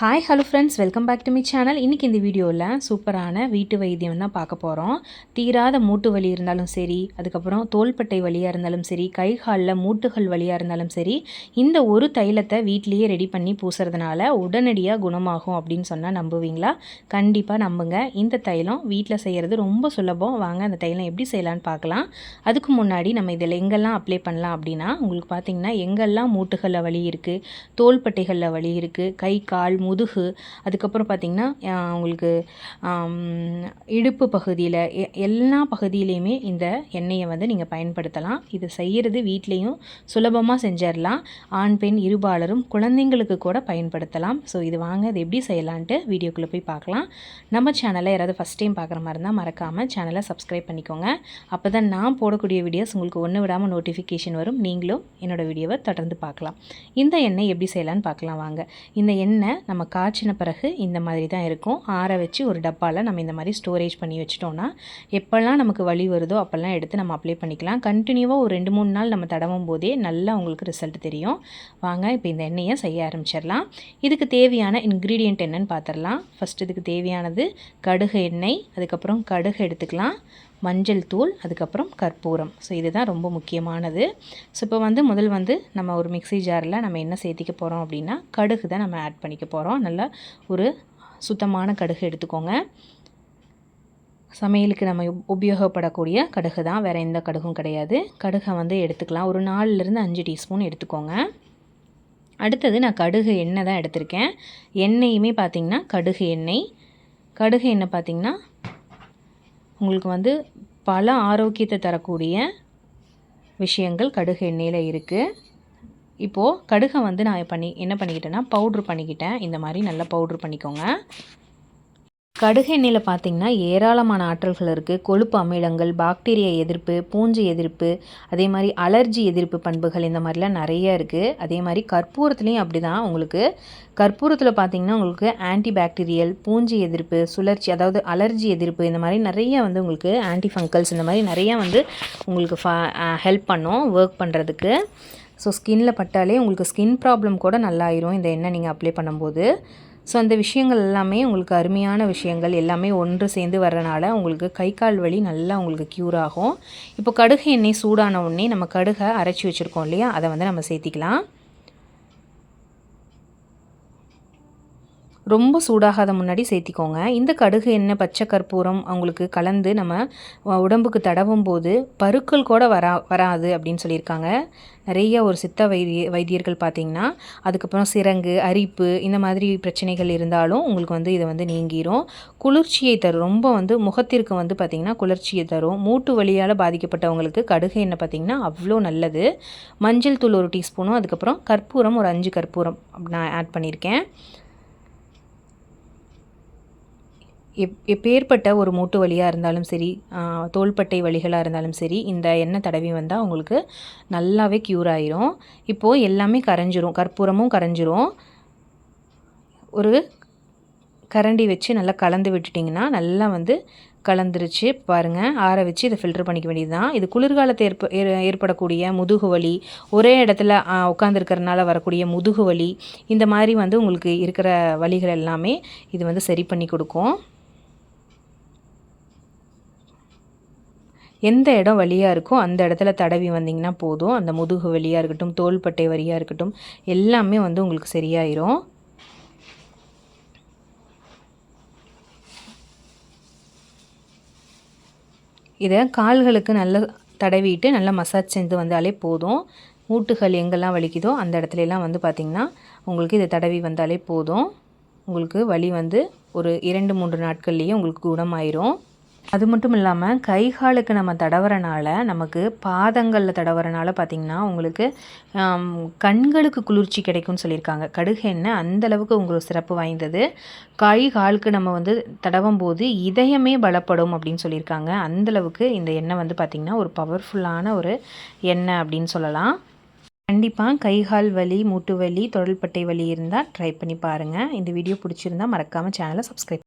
Hi hello friends, welcome back to my channel. இன்றைக்கி இந்த வீடியோவில் சூப்பரான வீட்டு வைத்தியம் தான் பார்க்க போகிறோம். தீராத மூட்டு வலி இருந்தாலும் சரி, அதுக்கப்புறம் தோள்பட்டை வலியாக இருந்தாலும் சரி, கை காலில் மூட்டுகள் வலியாக இருந்தாலும் சரி, இந்த ஒரு தைலத்தை வீட்டிலேயே ரெடி பண்ணி பூசுறதுனால உடனடியாக குணமாகும் அப்படின்னு சொன்னால் நம்புவீங்களா? கண்டிப்பாக நம்புங்க. இந்த தைலம் வீட்டில் செய்கிறது ரொம்ப சுலபம். வாங்க அந்த தைலம் எப்படி செய்யலான்னு பார்க்கலாம். அதுக்கு முன்னாடி நம்ம இதில் எங்கெல்லாம் அப்ளை பண்ணலாம் அப்படின்னா, உங்களுக்கு பார்த்திங்கன்னா எங்கெல்லாம் மூட்டுகளில் வலி இருக்குது, தோள்பட்டைகளில் வலி இருக்குது, கை கால் முதுகு, அதுக்கப்புறம் பார்த்திங்கன்னா உங்களுக்கு இடுப்பு பகுதியில் எல்லா பகுதியிலையுமே இந்த எண்ணெயை வந்து நீங்கள் பயன்படுத்தலாம். இது செய்கிறது வீட்லேயும் சுலபமாக செஞ்சிடலாம். ஆண் பெண் இருபாலரும் குழந்தைங்களுக்கு கூட பயன்படுத்தலாம். ஸோ இது வாங்க இது எப்படி செய்யலான்ட்டு வீடியோக்குள்ளே போய் பார்க்கலாம். நம்ம சேனலை யாராவது ஃபஸ்ட் டைம் பார்க்குற மாதிரி இருந்தால் மறக்காமல் சேனலை சப்ஸ்கிரைப் பண்ணிக்கோங்க. அப்போ தான் நான் போடக்கூடிய வீடியோஸ் உங்களுக்கு ஒன்று விடாமல் நோட்டிஃபிகேஷன் வரும். நீங்களும் என்னோடய வீடியோவை தொடர்ந்து பார்க்கலாம். இந்த எண்ணெய் எப்படி செய்யலான்னு பார்க்கலாம் வாங்க. இந்த எண்ணெய் நம்ம காய்ச்சின பிறகு இந்த மாதிரி தான் இருக்கும். ஆற வச்சு ஒரு டப்பாவில் நம்ம இந்த மாதிரி ஸ்டோரேஜ் பண்ணி வச்சிட்டோன்னா எப்போல்லாம் நமக்கு வலி வருதோ அப்போல்லாம் எடுத்து நம்ம அப்ளை பண்ணிக்கலாம். கண்டினியூவாக ஒரு 2-3 நாள் நம்ம தடவும் போதே நல்லா உங்களுக்கு ரிசல்ட் தெரியும். வாங்க இப்போ இந்த எண்ணெயை செய்ய ஆரம்பிச்சிடலாம். இதுக்கு தேவையான இன்க்ரீடியண்ட் என்னன்னு பார்த்துடலாம். ஃபஸ்ட்டு இதுக்கு தேவையானது கடுகு எண்ணெய், அதுக்கப்புறம் கடுகு எடுத்துக்கலாம், மஞ்சள் தூள், அதுக்கப்புறம் கற்பூரம். ஸோ இதுதான் ரொம்ப முக்கியமானது. ஸோ இப்போ முதல் நம்ம ஒரு மிக்ஸி ஜாரில் நம்ம என்ன சேர்த்திக்க போகிறோம் அப்படின்னா கடுகு தான் நம்ம ஆட் பண்ணிக்க போகிறோம். நல்லா ஒரு சுத்தமான கடுகு எடுத்துக்கோங்க. சமையலுக்கு நம்ம உபயோகப்படக்கூடிய கடுகு தான், வேறு எந்த கடுகும் கிடையாது. கடுகை எடுத்துக்கலாம். ஒரு 4-5 டீஸ்பூன் எடுத்துக்கோங்க. அடுத்தது நான் கடுகு எண்ணெய் தான் எடுத்திருக்கேன். எண்ணெயுமே பார்த்திங்கன்னா கடுகு எண்ணெய் பார்த்திங்கன்னா உங்களுக்கு பல ஆரோக்கியத்தை தரக்கூடிய விஷயங்கள் கடுகு எண்ணெயில் இருக்குது. இப்போது கடுகை நான் என்ன பண்ணிக்கிட்டேன்னா பவுட்ரு பண்ணிக்கிட்டேன். இந்த மாதிரி நல்லா பவுட்ரு பண்ணிக்கோங்க. கடுகு எண்ணெயில் பார்த்திங்கன்னா ஏராளமான ஆற்றல்கள் இருக்குது. கொழுப்பு அமிலங்கள், பாக்டீரியா எதிர்ப்பு, பூஞ்சை எதிர்ப்பு, அதே மாதிரி அலர்ஜி எதிர்ப்பு பண்புகள் இந்த மாதிரிலாம் நிறைய இருக்குது. அதே மாதிரி கற்பூரத்துலேயும் அப்படி தான். உங்களுக்கு கற்பூரத்தில் பார்த்திங்கன்னா உங்களுக்கு ஆன்டி பாக்டீரியல், பூஞ்சி எதிர்ப்பு, சுழற்சி அதாவது அலர்ஜி எதிர்ப்பு இந்த மாதிரி நிறைய உங்களுக்கு ஆன்டி ஃபங்கல்ஸ் இந்த மாதிரி நிறையா உங்களுக்கு ஹெல்ப் பண்ணும் ஒர்க் பண்ணுறதுக்கு. ஸோ ஸ்கின்னில் பட்டாலே உங்களுக்கு ஸ்கின் ப்ராப்ளம் கூட நல்லாயிரும் இந்த எண்ணெய் நீங்கள் அப்ளை பண்ணும்போது. ஸோ அந்த விஷயங்கள் எல்லாமே உங்களுக்கு அருமையான விஷயங்கள் எல்லாமே ஒன்று சேர்ந்து வர்றனால உங்களுக்கு கை கால் வலி நல்லா உங்களுக்கு க்யூர் ஆகும். இப்போ கடுகு எண்ணெய் சூடான உடனே நம்ம கடுகை அரைச்சி வச்சுருக்கோம் இல்லையா, அதை நம்ம சேர்த்திக்கலாம். ரொம்ப சூடாகாத முன்னாடி சேர்த்திக்கோங்க. இந்த கடுகு எண்ணெய், பச்சை கற்பூரம் அவங்களுக்கு கலந்து நம்ம உடம்புக்கு தடவும் போது பருக்கள் கூட வராது அப்படின்னு சொல்லியிருக்காங்க. நிறைய ஒரு சித்த வைத்தியர்கள் பார்த்திங்கன்னா அதுக்கப்புறம் சிரங்கு, அரிப்பு இந்த மாதிரி பிரச்சனைகள் இருந்தாலும் உங்களுக்கு இதை நீங்கிரும். குளிர்ச்சியை தரும். ரொம்ப முகத்திற்கு பார்த்திங்கன்னா குளிர்ச்சியை தரும். மூட்டு வலியால் பாதிக்கப்பட்டவங்களுக்கு கடுகு எண்ணெய் பார்த்திங்கன்னா அவ்வளோ நல்லது. மஞ்சள் தூள் 1 டீஸ்பூனும், அதுக்கப்புறம் கற்பூரம் ஒரு 5 கற்பூரம் நான் ஆட் பண்ணியிருக்கேன். எப்பேற்பட்ட ஒரு மூட்டு வலியாக இருந்தாலும் சரி, தோள்பட்டை வலிகளாக இருந்தாலும் சரி, இந்த எண்ணெய் தடவி வந்தால் உங்களுக்கு நல்லாவே க்யூர் ஆயிரும். இப்போது எல்லாமே கரைஞ்சிரும், கற்பூரமும் கரைஞ்சிரும். ஒரு கரண்டி வச்சு நல்லா கலந்து விட்டுட்டிங்கன்னா நல்லா கலந்துருச்சு பாருங்கள். ஆற வச்சு இதை ஃபில்டர் பண்ணிக்க வேண்டியது தான். இது குளிர்காலத்தை ஏற்படக்கூடிய முதுகு வலி, ஒரே இடத்துல உட்காந்துருக்கிறதுனால வரக்கூடிய முதுகு வலி, இந்த மாதிரி உங்களுக்கு இருக்கிற வலிகள் எல்லாமே இது சரி பண்ணி கொடுக்கும். எந்த இடம் வலியாக இருக்கோ அந்த இடத்துல தடவி வந்திங்கன்னா போதும். அந்த முதுகு வலியாக இருக்கட்டும், தோள்பட்டை வலியாக இருக்கட்டும், எல்லாமே உங்களுக்கு சரியாயிரும். இதை கால்களுக்கு நல்லா தடவிட்டு நல்லா மசாஜ் செஞ்சு வந்தாலே போதும். மூட்டுகள் எங்கெல்லாம் வலிக்குதோ அந்த இடத்துலலாம் பார்த்திங்கன்னா உங்களுக்கு இதை தடவி வந்தாலே போதும். உங்களுக்கு வலி ஒரு 2-3 நாட்கள்லேயே உங்களுக்கு குணமாயிரும். அது மட்டும் இல்லாமல் கை காலுக்கு நம்ம தடவுறனால, நமக்கு பாதங்களில் தடவுறனால பார்த்திங்கன்னா உங்களுக்கு கண்களுக்கு குளிர்ச்சி கிடைக்கும்னு சொல்லியிருக்காங்க. கடுகு எண்ணெய் அந்தளவுக்கு உங்களுக்கு சிறப்பு வாய்ந்தது. கை காலுக்கு நம்ம தடவும் போது இதயமே பலப்படும் அப்படின்னு சொல்லியிருக்காங்க. அந்தளவுக்கு இந்த எண்ணெய் பார்த்திங்கன்னா ஒரு பவர்ஃபுல்லான ஒரு எண்ணெய் அப்படின்னு சொல்லலாம். கண்டிப்பாக கை கால் வலி, மூட்டு வலி, தோள்பட்டை வலி இருந்தால் ட்ரை பண்ணி பாருங்கள். இந்த வீடியோ பிடிச்சிருந்தால் மறக்காமல் சேனலை சப்ஸ்கிரைப்